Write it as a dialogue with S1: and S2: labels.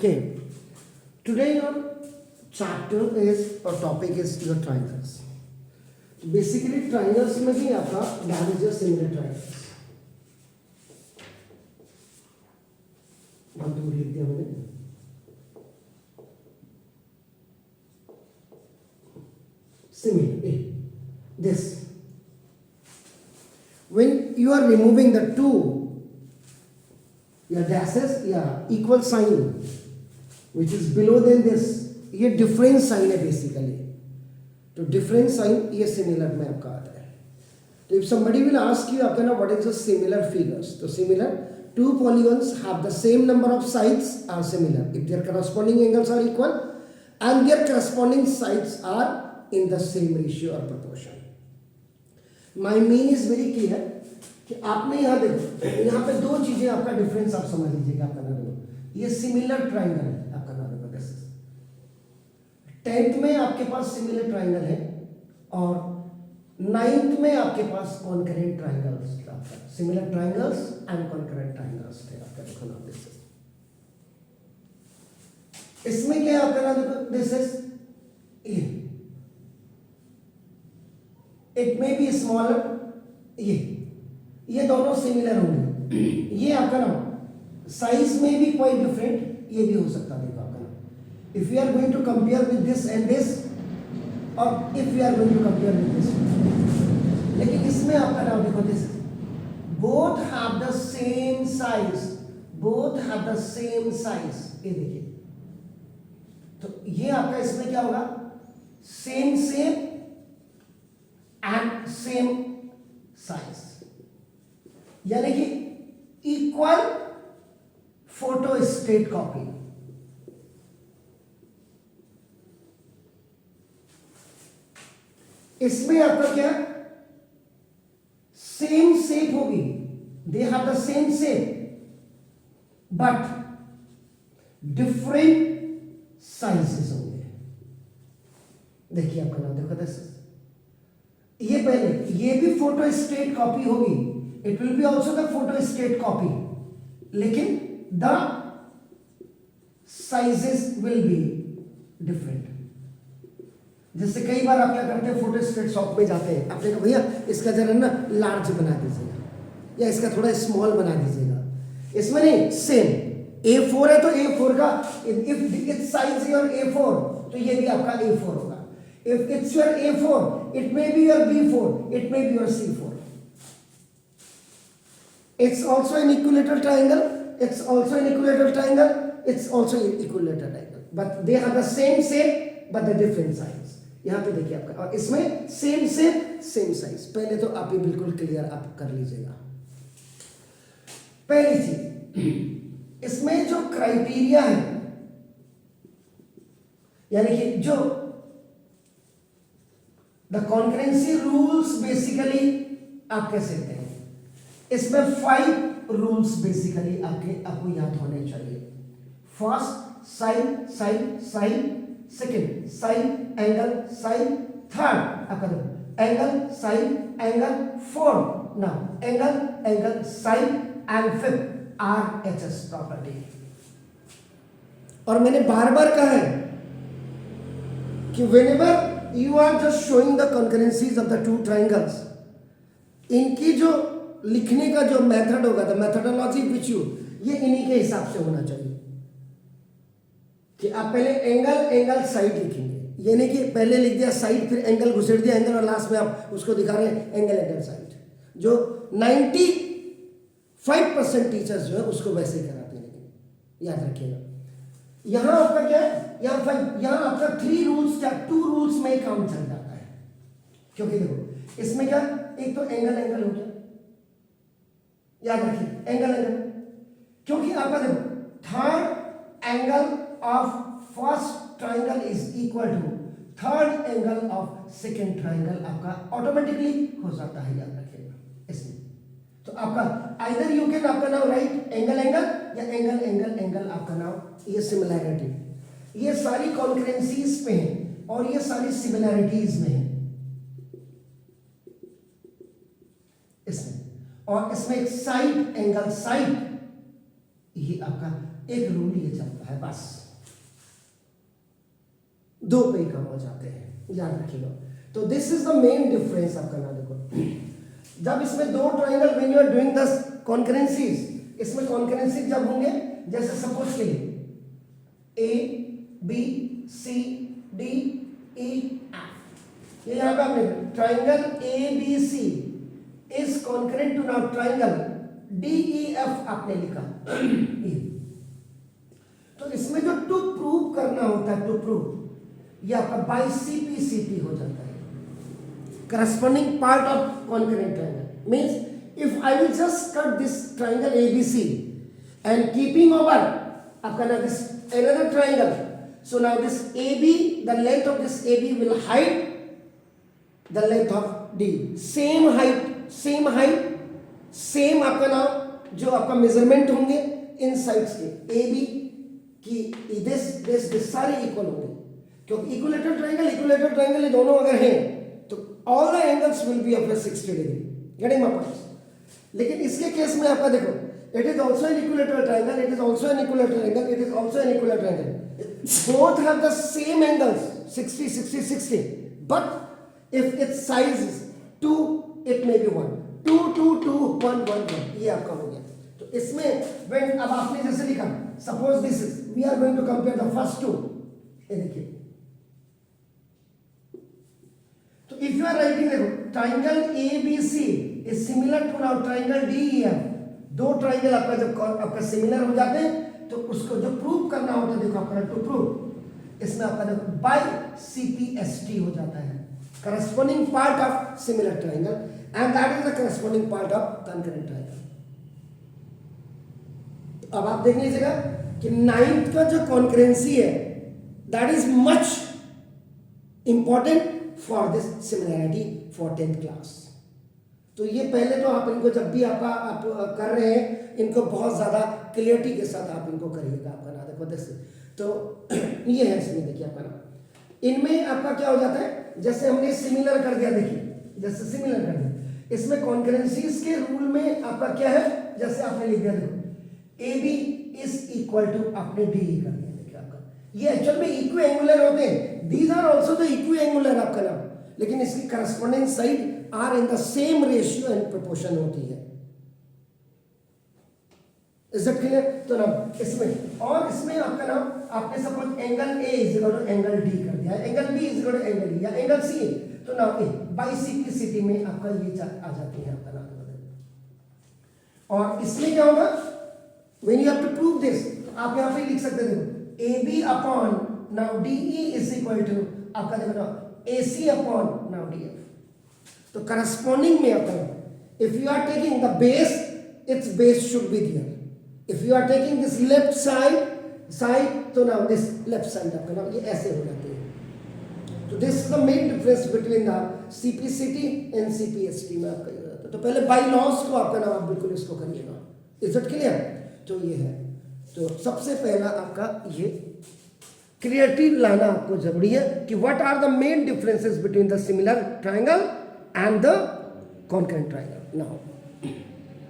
S1: Okay, today your chapter is or topic is your triangles. Basically triangles में भी आपका divisor similar triangles. One two लिख दिया मैंने. Similar. This. When you are removing the two, your dashes, equal sign, which is below than this, ये different sign है basically. तो different sign ये similar में आपका आता है. तो if somebody will ask you आपका ना what is the similar figures, तो similar two polygons have the same number of sides are similar if their corresponding angles are equal and their corresponding sides are in the same ratio or proportion. My mean is very clear कि आपने यहाँ देखो, यहाँ पे दो चीजें आपका difference आप समझ लीजिएगा. आपका ना देखो ये सिमिलर ट्राइंगल है आपका ना देखो. दिस 10th में आपके पास सिमिलर ट्राइंगल है और 9th में आपके पास कॉन्करेंट ट्राइंगल्स आपका similar triangles and concurrent triangles थे आपका. देखो ना दिस इसमें क्या है आपका ना देखो. This is it may be smaller. ये दोनों सिमिलर होंगे. ये आपका ना साइज में भी कोई डिफरेंट ये भी हो सकता है. देखो आपका ना if you are going to compare with this and this और if you are going to compare with this, लेकिन इसमें आपका ना देखो this both have the same size. Both have the same size. ये देखिए तो ये आपका इसमें क्या होगा same same and same size, यानी कि इक्वल फोटो स्टेट कॉपी. इसमें आपका क्या सेम शेप होगी. They have the same shape but different sizes होंगे. देखिए आपका नाम देखो दस. ये पहले ये भी फोटो स्टेट कॉपी होगी. It will be also the photo state copy, लेकिन the sizes will be different. जैसे कई बार आप क्या करते हैं फोटो स्टेट शॉप में जाते हैं, आपने कहा भैया इसका जरा ना लार्ज बना दीजिएगा या इसका थोड़ा स्मॉल बना दीजिएगा. इसमें नहीं, सेम A4 है तो A4 का if it's size your A4 तो ये भी आपका A4 होगा. If it's your A4, it may be your B4, it may be your C4. It's also an equilateral triangle. It's also an equilateral triangle. It's also an equilateral triangle. But they have the same shape, but the different size. यहाँ पे देखिए आपका और इसमें same shape, same size. पहले तो आप ये बिल्कुल क्लियर आप कर लीजिएगा. पहली चीज इसमें जो क्राइटेरिया है, यानी कि जो द कॉन्करेंसी रूल्स बेसिकली आप कह सकते हैं, इसमें 5 रूल्स बेसिकली आपको याद होने चाहिए. First side side side, second side angle side, third आपका एंगल साइन एंगल, फोर्थ ना angle angle side and fifth RHS property. और मैंने बार बार कहा है कि whenever you are just showing the concurrencies of the two triangles, इनकी जो लिखने का जो मेथड होगा, the methodology which you, ये इन्हीं के हिसाब से होना चाहिए कि आप पहले एंगल एंगल साइड लिखेंगे. ये नहीं कि पहले लिख दिया साइड फिर एंगल घुसेड़ दिया एंगल और लास्ट में आप उसको दिखा रहे हैं एंगल एंगल साइड. जो 95% टीचर्स जो है उसको वैसे ही कराते हैं. लेकिन याद रखिएगा यहाँ आपका क्या है, यहाँ आपका 3 रूल्स क्या 2 रूल्स में काम चल जाता है. क्योंकि देखो इसमें क्या एक तो एंगल एंगल हो गया, याद रखिए एंगल एंगल, क्योंकि आपका देखो third angle of first triangle is equal to third angle of second triangle आपका ऑटोमेटिकली हो जाता है. याद रखिएगा इसमें तो आपका आइदर यू कैन आपका नाम राइट एंगल एंगल या एंगल एंगल एंगल आपका नाम. ये सिमिलैरिटी, ये सारी कॉन्करेंसीज में है और ये सारी सिमिलैरिटीज में है इसमें. और इसमें एक साइड एंगल साइड ये आपका एक रूल ये चलता है बस, दो पे ही कम हो जाते हैं, याद रखिएगा। तो this is the main difference आपका ना। देखो जब इसमें दो triangle, when you are doing the concurrencies, इसमें कॉन्करेंसीज जब होंगे, जैसे सपोज के लिए A B C D E F, ये यहां पे आपने triangle A B C is concurrent to now triangle D E F आपने लिखा तो इसमें जो टू प्रूव करना होता है, टू प्रूव, ये आपका बाई सीपी सीपी हो जाता है, corresponding part of concurrent triangle means if I will just cut this triangle ABC and keeping over आपका ना this another triangle, so now this AB, the length of this AB will hide the length of D, same height same आपका ना जो आपका measurement होंगे इन sides के AB की this सारे इक्वल होंगे, क्योंकि इक्विलेटरल ट्राइंगल ये दोनों अगर हैं तो all the angles will be of a 60 degree, getting my point? लेकिन इसके केस में आपका देखो, it is also an equilateral triangle, it is also an equilateral angle, it is also an equilateral angle, both have the same angles 60 60 60, but if its size is 2 it may be 1 2 2 2 1 1 1, ये आपका हो गया। तो इसमें when अब आपने जैसे लिखा, suppose this is, we are going to compare the first two, ये देखिए, तो इफ यू आर राइटिंग, देखो triangle A B C is similar to now triangle D E F, दो ट्राइंगल आपका जब आपका सिमिलर हो जाते हैं तो उसको जो प्रूव करना होता है, देखो आपका टू प्रूव, इसमें आपका देखो बाय सीपीएसटी हो जाता है, corresponding part of similar triangle, and that is the corresponding part of concurrent triangle. अब आप देख लीजिएगा कि 9th का जो कॉन्करेंसी है that is much important for this similarity for 10th class. तो ये पहले तो आप इनको जब भी आप कर रहे हैं, इनको बहुत ज़्यादा क्लियरिटी के साथ आप इनको करिएगा आपका ना। देखो दिस, तो ये है इसमें, देखिए आपका ना, इनमें आपका क्या हो जाता है, जैसे हमने सिमिलर कर दिया, देखिए जैसे सिमिलर कर दिया, इसमें कॉन्करेंसीज के रूल में आपका क्या है, जैसे आपने लिख दिया, देखो A B is equal to आपने डी कर दिया, देखिए आपका ये एक्चुअल में इक्वी एंगुलर होते हैं, these are also the equiangular आपका नाम, लेकिन इसकी corresponding side are in the same ratio and proportion होती है। Is that clear? तो ना इसमें और इसमें आपका नाम, आपने suppose angle A is equal to angle D कर दिया, angle B is equal to angle D या एंगल सी, तो ना ए बाई सीपीसीटी में आपका ये आ जाती है आपका नाम। और इसमें क्या होगा, when you have to prove this, आप यहां पे लिख सकते हो A B upon now D E is equal to आपका देखो ना A C upon now D F. तो करस्पॉन्डिंग में आपका, if you are taking the base, it's base should be there, if you are taking this left side तो now this left side आपका नाम ये ऐसे हो जाती है। तो this is the main difference between the CPCT and CPST में आपका ये होता है। तो पहले बाई लॉस को आपका नाम आप बिल्कुल इसको करिएगा। Is it clear? तो ये है, तो सबसे पहला आपका ये क्लियरिटी लाना आपको जरूरी है कि what are the main differences between the similar triangle and the concurrent triangle. Now